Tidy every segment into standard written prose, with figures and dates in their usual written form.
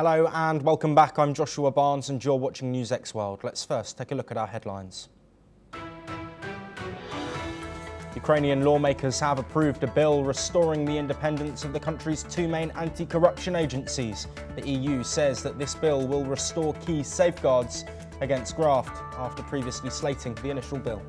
Hello and welcome back. I'm Joshua Barnes and you're watching NewsX World. Let's first take a look at our headlines. Ukrainian lawmakers have approved a bill restoring the independence of the country's two main anti-corruption agencies. The EU says that this bill will restore key safeguards against graft after previously slating the initial bill.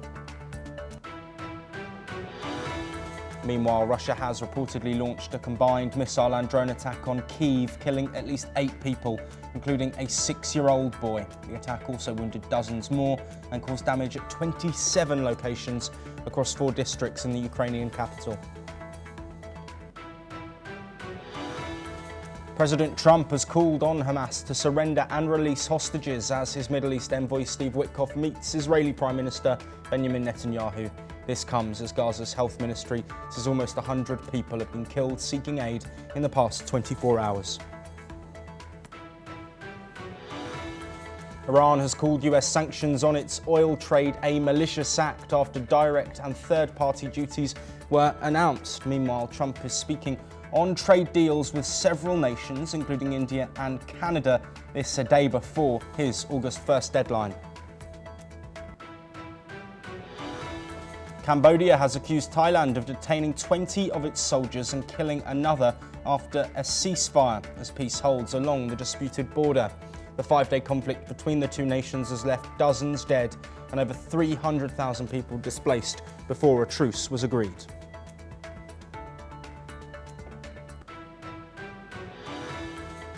Meanwhile, Russia has reportedly launched a combined missile and drone attack on Kyiv, killing at least 8 people, including a 6-year-old boy. The attack also wounded dozens more and caused damage at 27 locations across 4 districts in the Ukrainian capital. President Trump has called on Hamas to surrender and release hostages as his Middle East envoy Steve Witkoff meets Israeli Prime Minister Benjamin Netanyahu. This comes as Gaza's health ministry says almost 100 people have been killed seeking aid in the past 24 hours. Iran has called US sanctions on its oil trade a malicious act after direct and third-party duties were announced. Meanwhile, Trump is speaking on trade deals with several nations, including India and Canada, this a day before his August 1st deadline. Cambodia has accused Thailand of detaining 20 of its soldiers and killing another after a ceasefire as peace holds along the disputed border. The 5-day conflict between the two nations has left dozens dead and over 300,000 people displaced before a truce was agreed.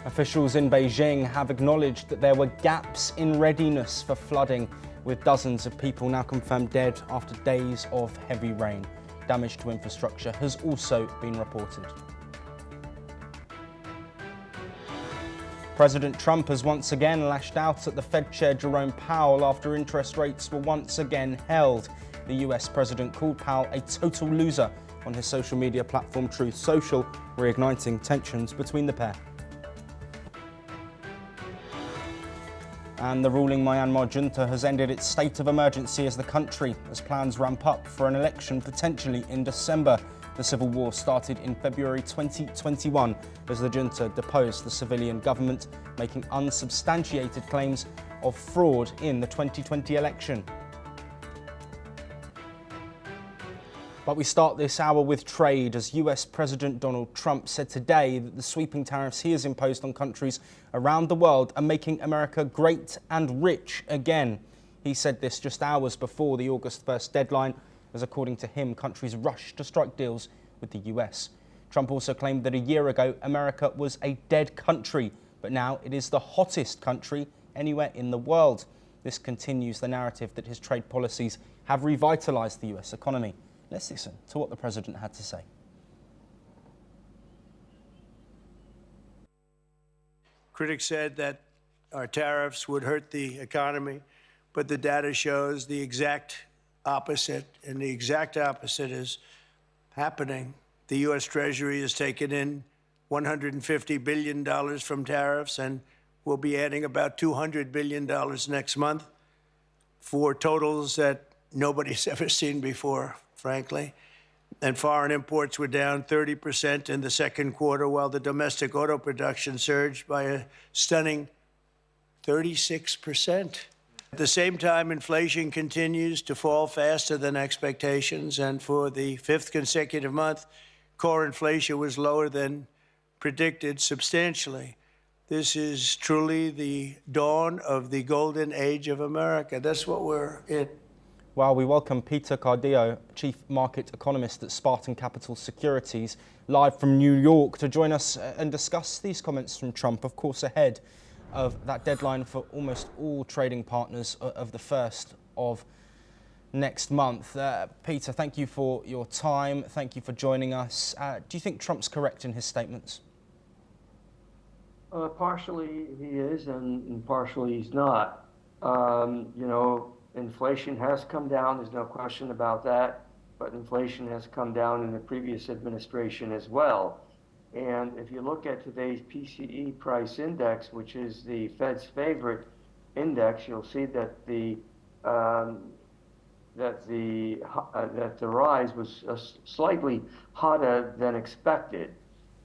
Officials in Beijing have acknowledged that there were gaps in readiness for flooding, with dozens of people now confirmed dead after days of heavy rain. Damage to infrastructure has also been reported. President Trump has once again lashed out at the Fed Chair Jerome Powell after interest rates were once again held. The US president called Powell a total loser on his social media platform Truth Social, reigniting tensions between the pair. And the ruling Myanmar junta has ended its state of emergency as plans ramp up for an election potentially in December. The civil war started in February 2021 as the junta deposed the civilian government, making unsubstantiated claims of fraud in the 2020 election. But we start this hour with trade, as US President Donald Trump said today that the sweeping tariffs he has imposed on countries around the world are making America great and rich again. He said this just hours before the August 1st deadline, as according to him, countries rushed to strike deals with the US. Trump also claimed that a year ago America was a dead country, but now it is the hottest country anywhere in the world. This continues the narrative that his trade policies have revitalized the US economy. Let's listen to what the president had to say. Critics said that our tariffs would hurt the economy, but the data shows the exact opposite, and the exact opposite is happening. The U.S. Treasury has taken in $150 billion from tariffs, and we'll be adding about $200 billion next month for totals that nobody's ever seen before, frankly. And foreign imports were down 30% in the second quarter, while the domestic auto production surged by a stunning 36%. At the same time, inflation continues to fall faster than expectations, and for the 5th consecutive month, core inflation was lower than predicted substantially. This is truly the dawn of the golden age of America. That's what we're in. Well, we welcome Peter Cardillo, Chief Market Economist at Spartan Capital Securities, live from New York to join us and discuss these comments from Trump, of course, ahead of that deadline for almost all trading partners of the 1st of next month. Peter, thank you for your time. Thank you for joining us. Do you think Trump's correct in his statements? Partially he is, and partially he's not. Inflation has come down, there's no question about that, but inflation has come down in the previous administration as well. And if you look at today's PCE price index, which is the Fed's favorite index, you'll see that the rise was slightly hotter than expected.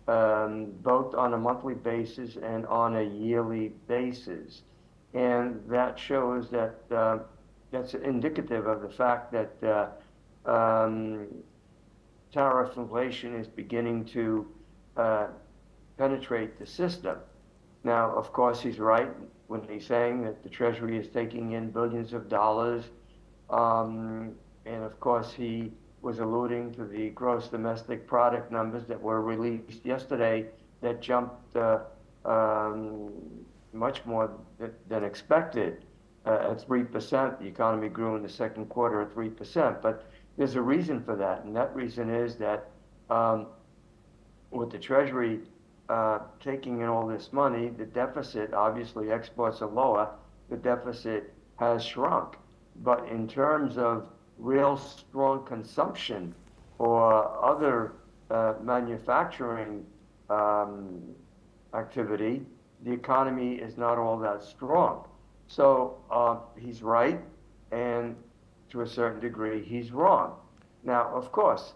both on a monthly basis and on a yearly basis. And that shows that that's indicative of the fact that tariff inflation is beginning to penetrate the system. Now, of course, he's right when he's saying that the Treasury is taking in billions of dollars. And of course, he was alluding to the gross domestic product numbers that were released yesterday that jumped much more than expected. At 3%, the economy grew in the second quarter at 3%. But there's a reason for that, and that reason is that with the Treasury taking in all this money, the deficit, obviously exports are lower, the deficit has shrunk. But in terms of real strong consumption or other manufacturing activity, the economy is not all that strong. So he's right, and to a certain degree, he's wrong. Now, of course,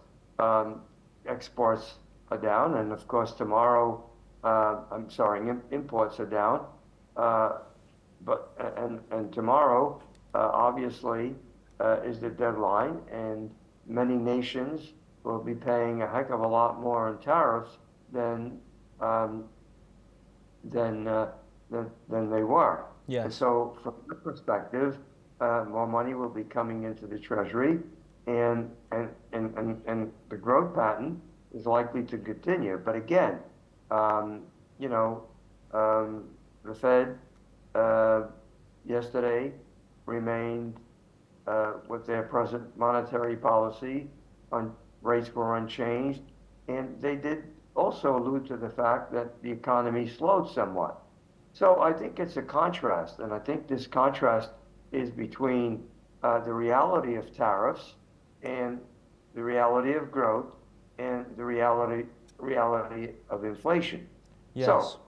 exports are down, and of course tomorrow, imports are down, and tomorrow, obviously, is the deadline, and many nations will be paying a heck of a lot more in tariffs than they were. Yes. And so, from that perspective, more money will be coming into the Treasury, and the growth pattern is likely to continue. But again, the Fed yesterday remained with their present monetary policy. Rates were unchanged, and they did also allude to the fact that the economy slowed somewhat. So I think it's a contrast, and I think this contrast is between the reality of tariffs and the reality of growth and the reality of inflation. Yes. So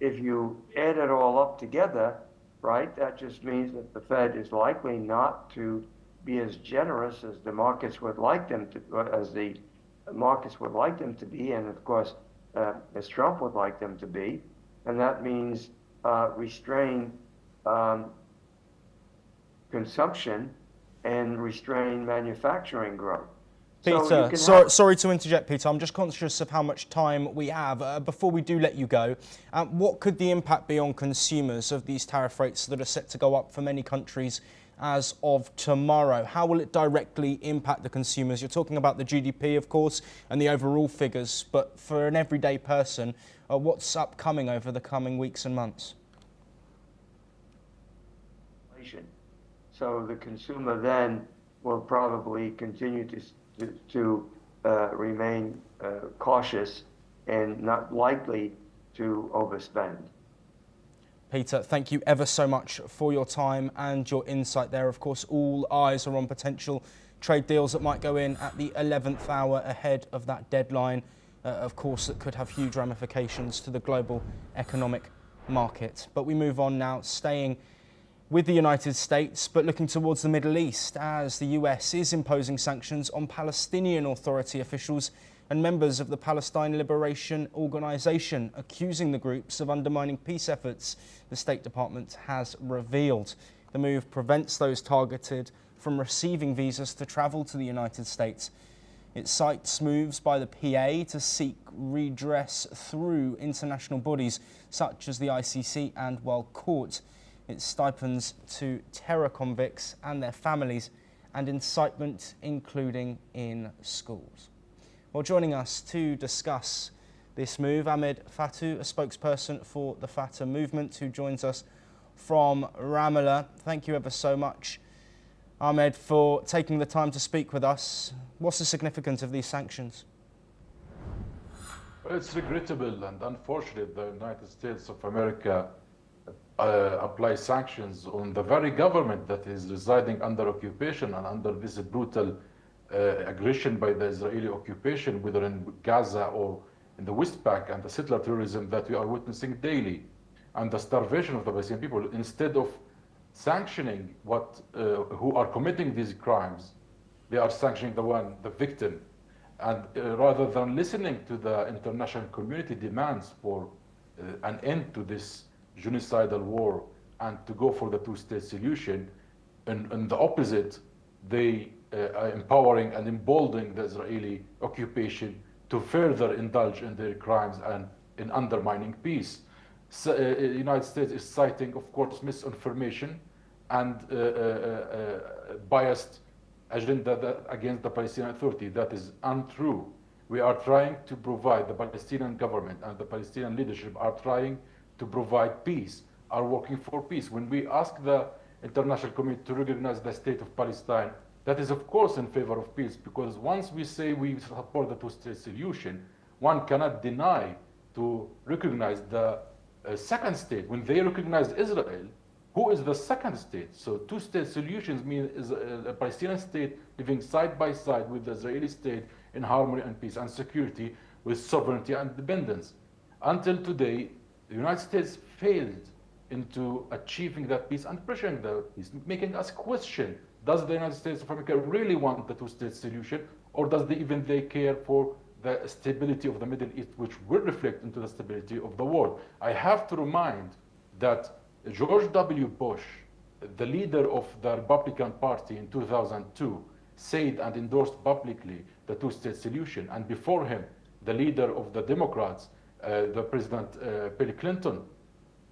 if you add it all up together, right, that just means that the Fed is likely not to be as generous as the markets would like them to, be, and of course, as Trump would like them to be, and that means restrain consumption and restrain manufacturing growth. Peter, sorry to interject, Peter. I'm just conscious of how much time we have. Before we do let you go, what could the impact be on consumers of these tariff rates that are set to go up for many countries as of tomorrow? How will it directly impact the consumers? You're talking about the GDP, of course, and the overall figures, but for an everyday person, what's upcoming over the coming weeks and months? So the consumer then will probably continue to remain cautious and not likely to overspend. Peter, thank you ever so much for your time and your insight there. Of course, all eyes are on potential trade deals that might go in at the 11th hour ahead of that deadline. Of course, that could have huge ramifications to the global economic market. But we move on now, staying with the United States, but looking towards the Middle East, as the US is imposing sanctions on Palestinian Authority officials and members of the Palestine Liberation Organization, accusing the groups of undermining peace efforts, the State Department has revealed. The move prevents those targeted from receiving visas to travel to the United States. It cites moves by the PA to seek redress through international bodies such as the ICC and World Court. It stipends to terror convicts and their families, and incitement, including in schools. Well, joining us to discuss this move, Ahmed Fatou, a spokesperson for the Fatah movement, who joins us from Ramallah. Thank you ever so much, Ahmed, for taking the time to speak with us. What's the significance of these sanctions? Well, it's regrettable and unfortunate the United States of America apply sanctions on the very government that is residing under occupation and under this brutal aggression by the Israeli occupation, whether in Gaza or in the West Bank, and the settler terrorism that we are witnessing daily, and the starvation of the Palestinian people. Instead of sanctioning who are committing these crimes, they are sanctioning the victim. And rather than listening to the international community demands for an end to this genocidal war and to go for the two-state solution, and the opposite, they are empowering and emboldening the Israeli occupation to further indulge in their crimes and in undermining peace. So, the United States is citing, of course, misinformation and biased agenda against the Palestinian Authority. That is untrue. We are trying to provide, the Palestinian government and the Palestinian leadership are trying to provide peace, are working for peace. When we ask the international community to recognize the state of Palestine, that is of course in favor of peace, because once we say we support the two-state solution, one cannot deny to recognize the second state. When they recognize Israel, who is the second state? So two-state solutions mean is a Palestinian state living side by side with the Israeli state in harmony and peace and security with sovereignty and independence. Until today, the United States failed into achieving that peace and pressuring that peace, making us question, does the United States of America really want the two-state solution, or does they care for the stability of the Middle East, which will reflect into the stability of the world? I have to remind that George W. Bush, the leader of the Republican Party in 2002, said and endorsed publicly the two-state solution. And before him, the leader of the Democrats, the President Bill Clinton,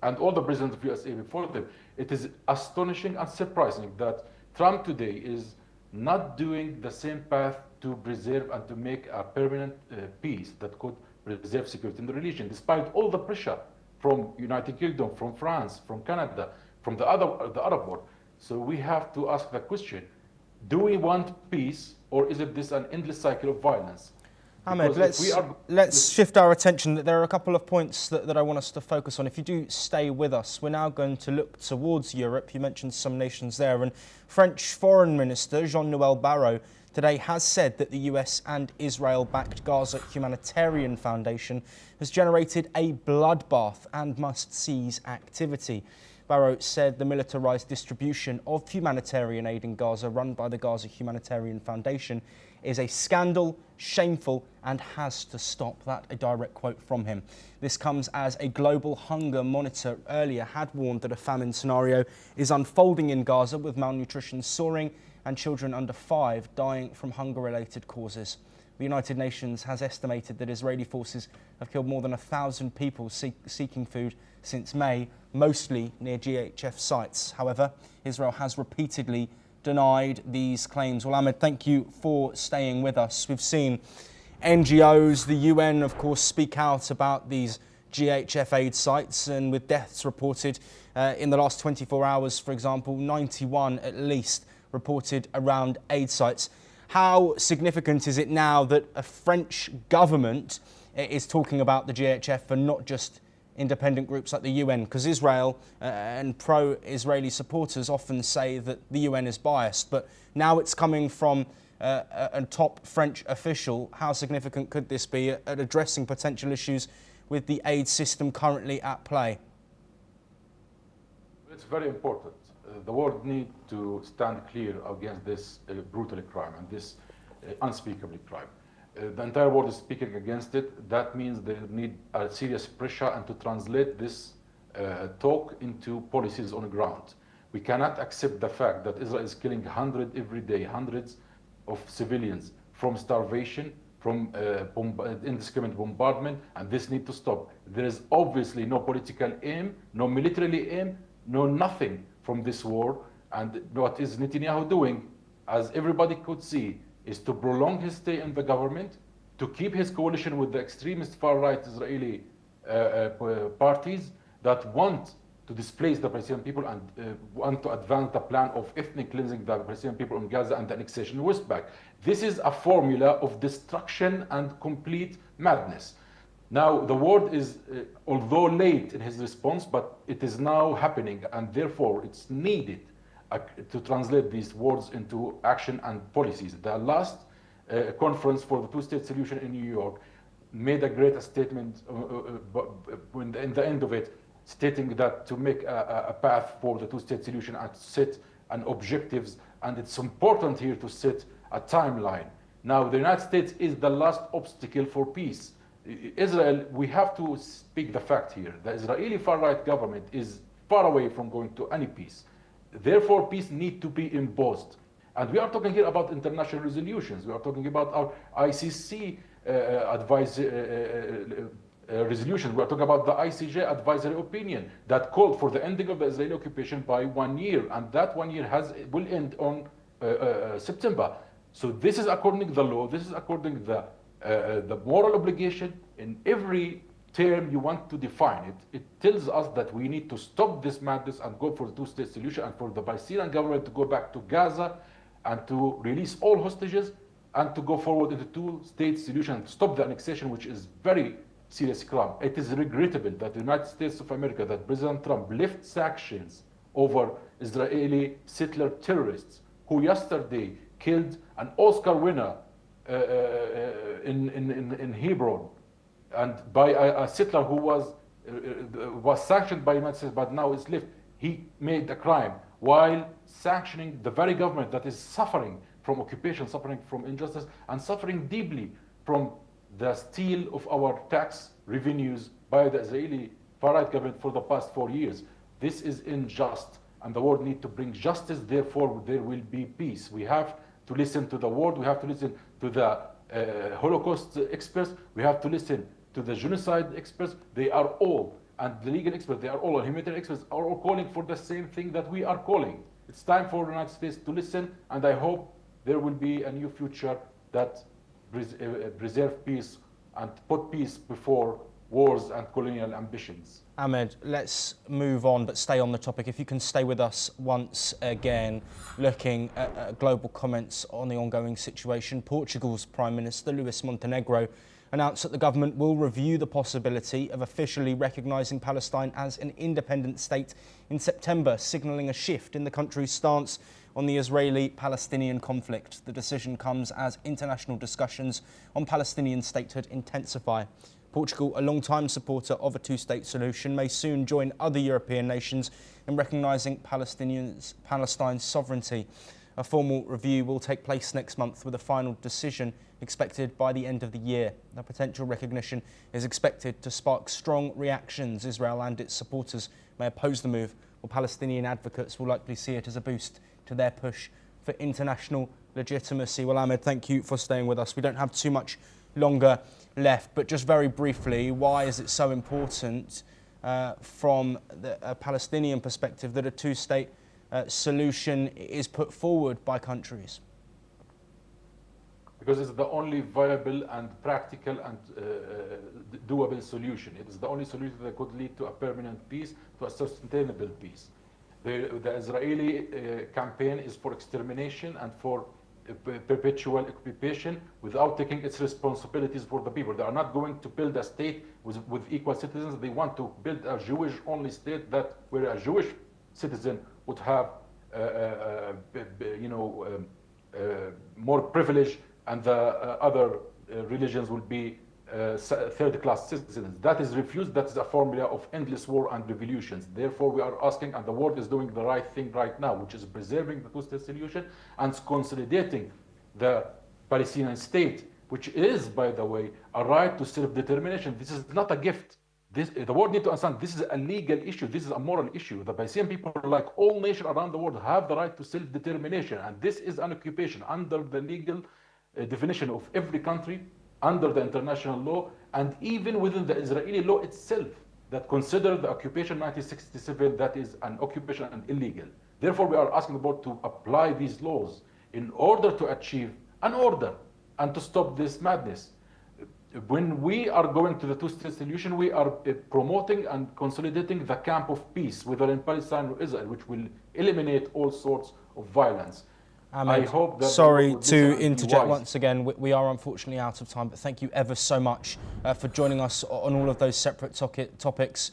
and all the presidents of USA before them. It is astonishing and surprising that Trump today is not doing the same path to preserve and to make a permanent peace that could preserve security in the region, despite all the pressure from United Kingdom, from France, from Canada, from the Arab world. So we have to ask the question, do we want peace, or is it this an endless cycle of violence? Ahmed, let's shift our attention. There are a couple of points that I want us to focus on. If you do stay with us, we're now going to look towards Europe. You mentioned some nations there, and French Foreign Minister Jean-Noël Barrot today has said that the US and Israel-backed Gaza Humanitarian Foundation has generated a bloodbath and must cease activity. Barrot said the militarised distribution of humanitarian aid in Gaza run by the Gaza Humanitarian Foundation is a scandal, shameful, and has to stop. That a direct quote from him. This comes as a global hunger monitor earlier had warned that a famine scenario is unfolding in Gaza, with malnutrition soaring and children under 5 dying from hunger-related causes. The United Nations has estimated that Israeli forces have killed more than 1,000 people seeking food since May, mostly near GHF sites. However, Israel has repeatedly denied these claims. Well, Ahmed, thank you for staying with us. We've seen NGOs, the UN, of course, speak out about these GHF aid sites, and with deaths reported in the last 24 hours, for example, 91 at least reported around aid sites. How significant is it now that a French government is talking about the GHF and not just independent groups like the UN? Because Israel and pro-Israeli supporters often say that the UN is biased, but now it's coming from a top French official. How significant could this be at addressing potential issues with the aid system currently at play? It's very important. The world needs to stand clear against this brutal crime and this unspeakable crime. The entire world is speaking against it. That means they need a serious pressure and to translate this talk into policies on the ground. We cannot accept the fact that Israel is killing hundreds every day, hundreds of civilians from starvation, from indiscriminate bombardment, and this needs to stop. There is obviously no political aim, no military aim, no nothing from this war. And what is Netanyahu doing, as everybody could see, is to prolong his stay in the government, to keep his coalition with the extremist far-right Israeli parties that want to displace the Palestinian people and want to advance the plan of ethnic cleansing the Palestinian people in Gaza and the annexation of West Bank. This is a formula of destruction and complete madness. Now, the world is, although late in his response, but it is now happening, and therefore it's needed to translate these words into action and policies. The last conference for the two-state solution in New York made a great statement in the end of it, stating that to make a path for the two-state solution and set an objectives, and it's important here to set a timeline. Now, the United States is the last obstacle for peace. Israel, we have to speak the fact here. The Israeli far-right government is far away from going to any peace. Therefore, peace needs to be imposed. And we are talking here about international resolutions. We are talking about our ICC resolutions. We are talking about the ICJ advisory opinion that called for the ending of the Israeli occupation by 1 year. And that 1 year will end on September. So this is according to the law. This is according to the moral obligation. In every term you want to define it, it tells us that we need to stop this madness and go for the two-state solution, and for the Palestinian government to go back to Gaza and to release all hostages and to go forward into two-state solution and stop the annexation, which is very serious crime. It is regrettable that the United States of America, that President Trump left sanctions over Israeli settler terrorists who yesterday killed an Oscar winner in Hebron, and by a settler who was sanctioned by the United States, but now is left. He made a crime while sanctioning the very government that is suffering from occupation, suffering from injustice, and suffering deeply from the steal of our tax revenues by the Israeli far-right government for the past 4 years. This is unjust, and the world needs to bring justice. Therefore, there will be peace. We have to listen to the world. We have to listen to the Holocaust experts. We have to listen to the genocide experts. They are all, and the legal experts, they are all, and humanitarian experts are all calling for the same thing that we are calling. It's time for the United States to listen, and I hope there will be a new future that preserve peace and put peace before wars and colonial ambitions. Ahmed, let's move on, but stay on the topic. If you can stay with us once again, looking at global comments on the ongoing situation. Portugal's Prime Minister, Luís Montenegro, announced that the government will review the possibility of officially recognising Palestine as an independent state in September, signalling a shift in the country's stance on the Israeli-Palestinian conflict. The decision comes as international discussions on Palestinian statehood intensify. Portugal, a long-time supporter of a two-state solution, may soon join other European nations in recognising Palestine's sovereignty. A formal review will take place next month, with a final decision expected by the end of the year. The potential recognition is expected to spark strong reactions. Israel and its supporters may oppose the move, while Palestinian advocates will likely see it as a boost to their push for international legitimacy. Well, Ahmed, thank you for staying with us. We don't have too much longer left, but just very briefly, why is it so important from the Palestinian perspective that a two-state solution is put forward by countries? Because it's the only viable and practical and doable solution. It is the only solution that could lead to a permanent peace, to a sustainable peace. The Israeli campaign is for extermination and for perpetual occupation without taking its responsibilities for the people. They are not going to build a state with equal citizens. They want to build a Jewish-only state where a Jewish citizen would have, more privilege, and the other religions will be third-class citizens. That is refused. That is a formula of endless war and revolutions. Therefore, we are asking, and the world is doing the right thing right now, which is preserving the two-state solution and consolidating the Palestinian state, which is, by the way, a right to self-determination. This is not a gift. The world needs to understand this is a legal issue. This is a moral issue. The Palestinian people, like all nations around the world, have the right to self-determination, and this is an occupation under the legal definition of every country, under the international law, and even within the Israeli law itself, that consider the occupation 1967, that is an occupation and illegal. Therefore, we are asking the board to apply these laws in order to achieve an order and to stop this madness. When we are going to the two-state solution, we are promoting and consolidating the camp of peace, whether in Palestine or Israel, which will eliminate all sorts of violence. Ahmed, I hope that sorry to interject once again. We are unfortunately out of time, but thank you ever so much for joining us on all of those separate topics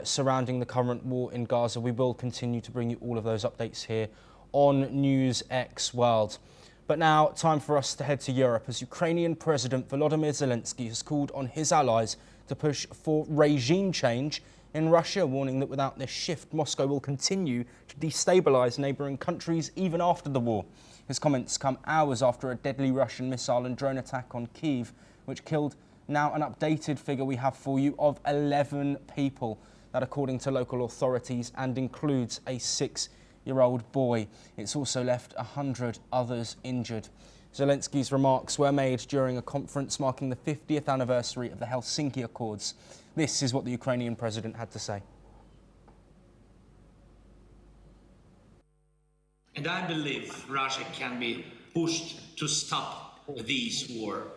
surrounding the current war in Gaza. We will continue to bring you all of those updates here on NewsX World. But now, time for us to head to Europe, as Ukrainian President Volodymyr Zelensky has called on his allies to push for regime change in Russia, warning that without this shift, Moscow will continue to destabilise neighbouring countries even after the war. His comments come hours after a deadly Russian missile and drone attack on Kyiv, which killed now an updated figure we have for you of 11 people. That according to local authorities, and includes a 6-year-old boy. It's also left 100 others injured. Zelensky's remarks were made during a conference marking the 50th anniversary of the Helsinki Accords. This is what the Ukrainian president had to say. And I believe Russia can be pushed to stop this war.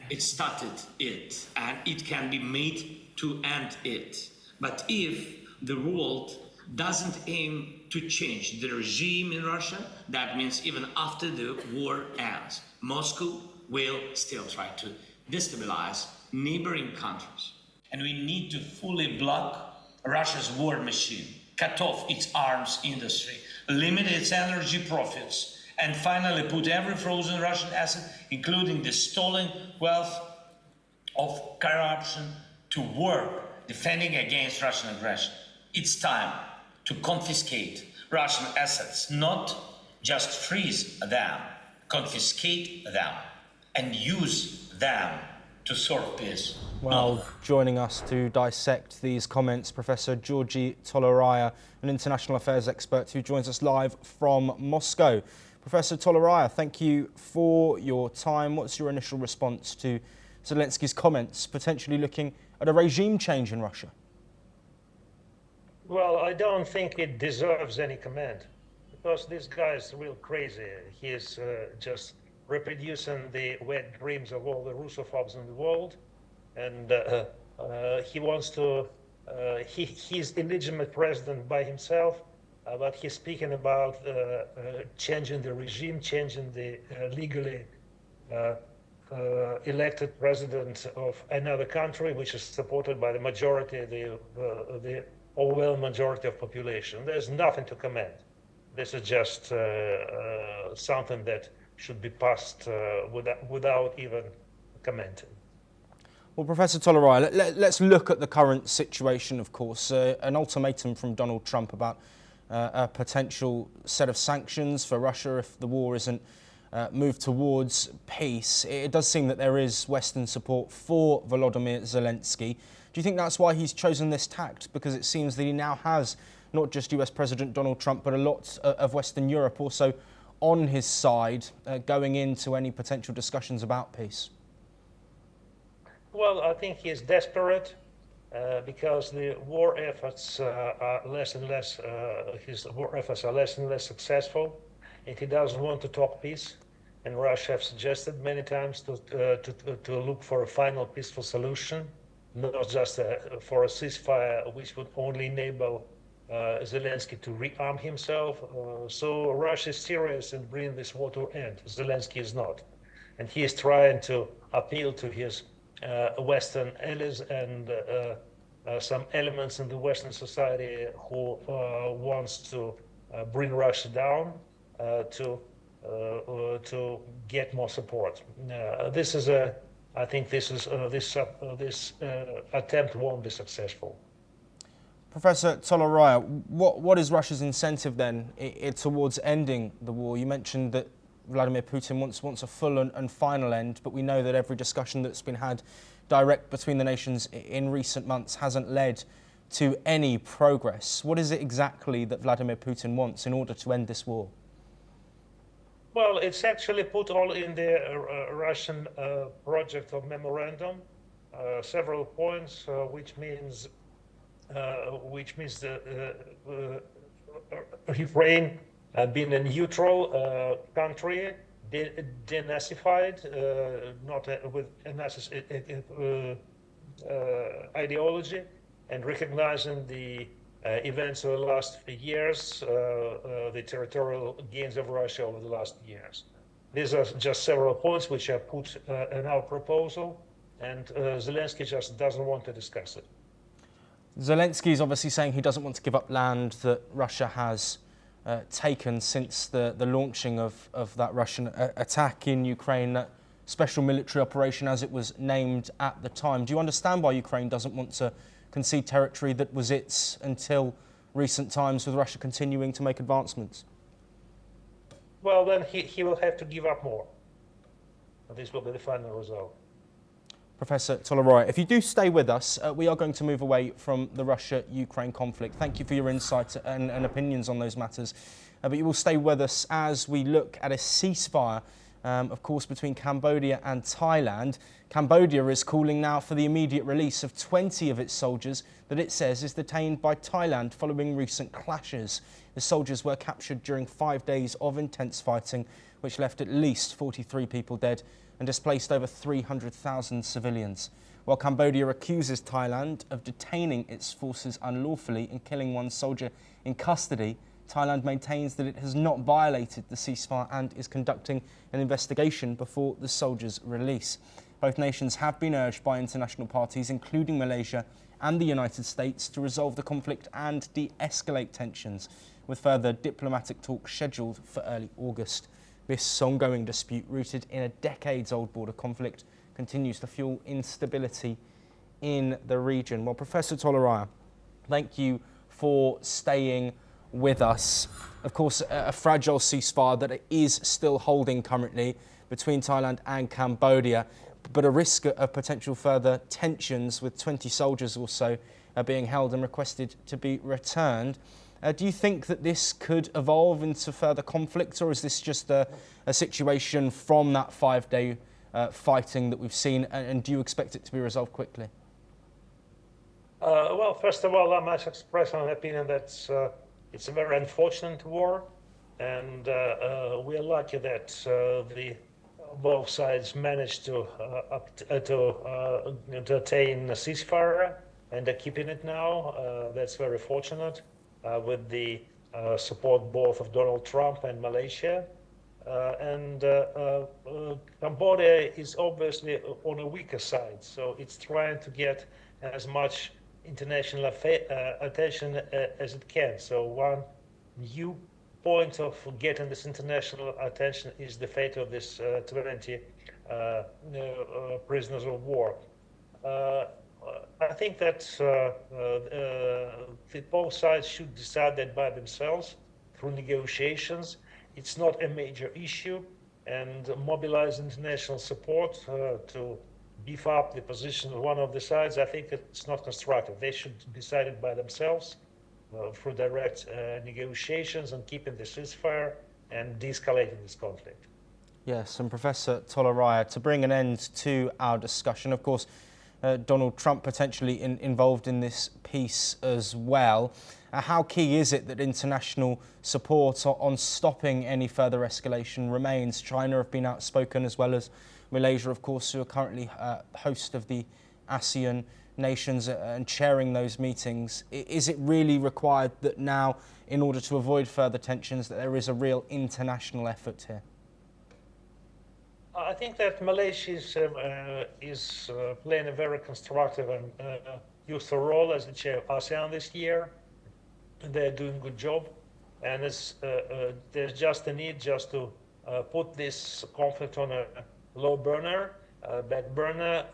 It started it, and it can be made to end it. But if the world doesn't aim to change the regime in Russia, that means even after the war ends, Moscow will still try to destabilize neighboring countries. And we need to fully block Russia's war machine, cut off its arms industry, limit its energy profits, and finally put every frozen Russian asset, including the stolen wealth of corruption, to work defending against Russian aggression. It's time to confiscate Russian assets, not just freeze them, confiscate them and use them to serve peace. Well, joining us to dissect these comments, Professor Georgi Toleraya, an international affairs expert who joins us live from Moscow. Professor Toleraya, thank you for your time. What's your initial response to Zelensky's comments, potentially looking at a regime change in Russia? Well, I don't think it deserves any comment, because this guy is real crazy. He is just reproducing the wet dreams of all the Russophobes in the world, and he wants to. He's illegitimate president by himself, but he's speaking about changing the regime, changing the legally elected president of another country, which is supported by the majority, the overwhelming majority of population. There's nothing to comment. This is just something that should be passed without even commenting. Well, Professor Toleraya, let's look at the current situation, of course. An ultimatum from Donald Trump about a potential set of sanctions for Russia if the war isn't moved towards peace. It does seem that there is Western support for Volodymyr Zelensky. Do you think that's why he's chosen this tact? Because it seems that he now has not just US President Donald Trump, but a lot of Western Europe also on his side going into any potential discussions about peace. Well, I think he is desperate because the war efforts are less and less, his war efforts are less and less successful, and he doesn't want to talk peace. And Russia have suggested many times to look for a final peaceful solution, not just for a ceasefire, which would only enable Zelensky to rearm himself. So Russia is serious in bringing this war to an end. Zelensky is not. And he is trying to appeal to his Western allies and some elements in the Western society who wants to bring Russia down to get more support. This is I think this attempt won't be successful. Professor Toleraya, what is Russia's incentive then towards ending the war? You mentioned that Vladimir Putin wants a full and final end, but we know that every discussion that's been had direct between the nations in recent months hasn't led to any progress. What is it exactly that Vladimir Putin wants in order to end this war? Well, it's actually put all in the Russian project of memorandum, several points, which means the Ukraine being a neutral country, denazified, not with a ideology, and recognizing the events of the last years, the territorial gains of Russia over the last years. These are just several points which are put in our proposal, and Zelensky just doesn't want to discuss it. Zelensky is obviously saying he doesn't want to give up land that Russia has taken since the launching of that Russian attack in Ukraine, that special military operation as it was named at the time. Do you understand why Ukraine doesn't want to concede territory that was its until recent times, with Russia continuing to make advancements? well, then he will have to give up more. And this will be the final result. Professor Toloroy, if you do stay with us, we are going to move away from the Russia-Ukraine conflict. Thank you for your insight and opinions on those matters. But you will stay with us as we look at a ceasefire, of course, between Cambodia and Thailand. Cambodia is calling now for the immediate release of 20 of its soldiers that it says is detained by Thailand following recent clashes. The soldiers were captured during 5 days of intense fighting, which left at least 43 people dead and displaced over 300,000 civilians. While Cambodia accuses Thailand of detaining its forces unlawfully and killing one soldier in custody, Thailand maintains that it has not violated the ceasefire and is conducting an investigation before the soldiers' release. Both nations have been urged by international parties, including Malaysia and the United States, to resolve the conflict and de-escalate tensions, with further diplomatic talks scheduled for early August. This ongoing dispute, rooted in a decades-old border conflict, continues to fuel instability in the region. Well, Professor Toloroy, thank you for staying with us. Of course, a fragile ceasefire that it is still holding currently between Thailand and Cambodia, but a risk of potential further tensions, with 20 soldiers or so being held and requested to be returned. Do you think that this could evolve into further conflict, or is this just a situation from that 5-day fighting that we've seen, and do you expect it to be resolved quickly? Well, first of all, I must express an opinion that it's a very unfortunate war, and we are lucky that both sides managed to attain a ceasefire, and are keeping it now. That's very fortunate, with the support both of Donald Trump and Malaysia. Cambodia is obviously on a weaker side, so it's trying to get as much international attention as it can. So one new point of getting this international attention is the fate of this 20 prisoners of war. I think that both sides should decide that by themselves through negotiations. It's not a major issue, and mobilize international support to beef up the position of one of the sides, I think it's not constructive. They should decide it by themselves through direct negotiations and keeping the ceasefire and de-escalating this conflict. Yes, and Professor Toloroy, to bring an end to our discussion, of course, Donald Trump potentially involved in this piece as well. How key is it that international support on stopping any further escalation remains? China have been outspoken, as well as Malaysia, of course, who are currently host of the ASEAN nations and chairing those meetings. Is it really required that now, in order to avoid further tensions, that there is a real international effort here? I think that Malaysia is playing a very constructive and useful role as the chair of ASEAN this year. They're doing a good job, and there's just a need just to put this conflict on a low burner, back burner,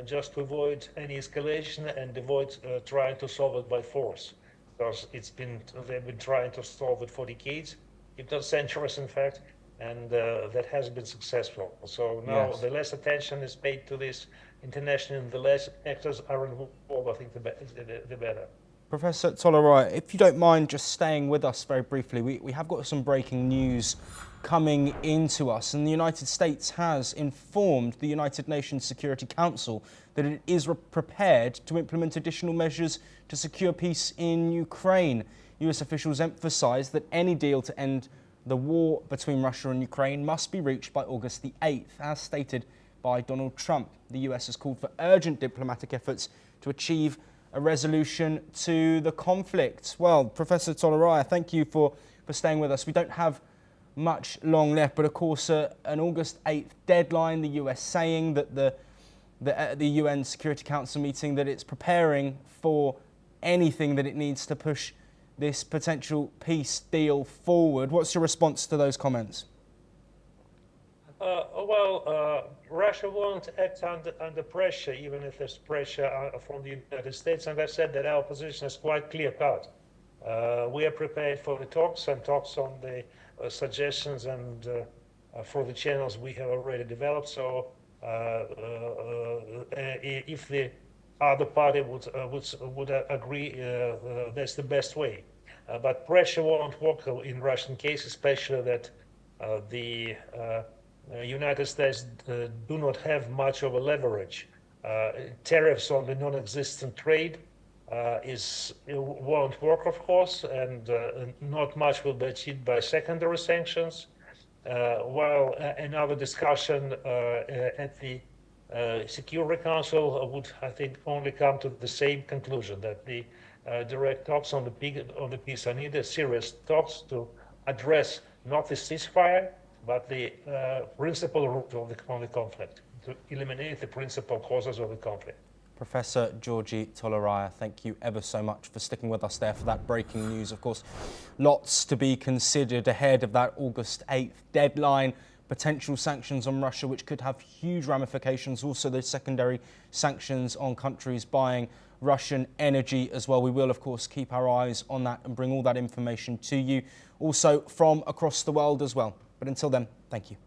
just to avoid any escalation and avoid trying to solve it by force, because they've been trying to solve it for decades, if not centuries, in fact, and that has been successful. So now the less attention is paid to this internationally, and the less actors are involved, I think the better. Professor Toloroy, if you don't mind just staying with us very briefly, we have got some breaking news coming into us, and the United States has informed the United Nations Security Council that it is prepared to implement additional measures to secure peace in Ukraine. US officials emphasised that any deal to end the war between Russia and Ukraine must be reached by August the 8th, as stated by Donald Trump. The US has called for urgent diplomatic efforts to achieve a resolution to the conflict. Well, Professor Toloroy, thank you for staying with us. We don't have much long left, but of course an August 8th deadline, the US saying that the UN Security Council meeting, that it's preparing for anything that it needs to push this potential peace deal forward. What's your response to those comments? Russia won't act under pressure, even if there's pressure from the United States, and I've said that our position is quite clear-cut. We are prepared for the talks, and talks on suggestions and for the channels we have already developed. So if the other party would agree, that's the best way. But pressure won't work in Russian case, especially that the United States do not have much of a leverage. Tariffs on the non-existent trade won't work, of course, and not much will be achieved by secondary sanctions. While another discussion at the Security Council would, I think, only come to the same conclusion, that the direct talks on the peace are needed, serious talks to address not the ceasefire, but the principal root of the conflict, to eliminate the principal causes of the conflict. Professor Georgi Toleraya, thank you ever so much for sticking with us there for that breaking news. Of course, lots to be considered ahead of that August 8th deadline. Potential sanctions on Russia, which could have huge ramifications. Also, the secondary sanctions on countries buying Russian energy as well. We will, of course, keep our eyes on that and bring all that information to you, also from across the world as well. But until then, thank you.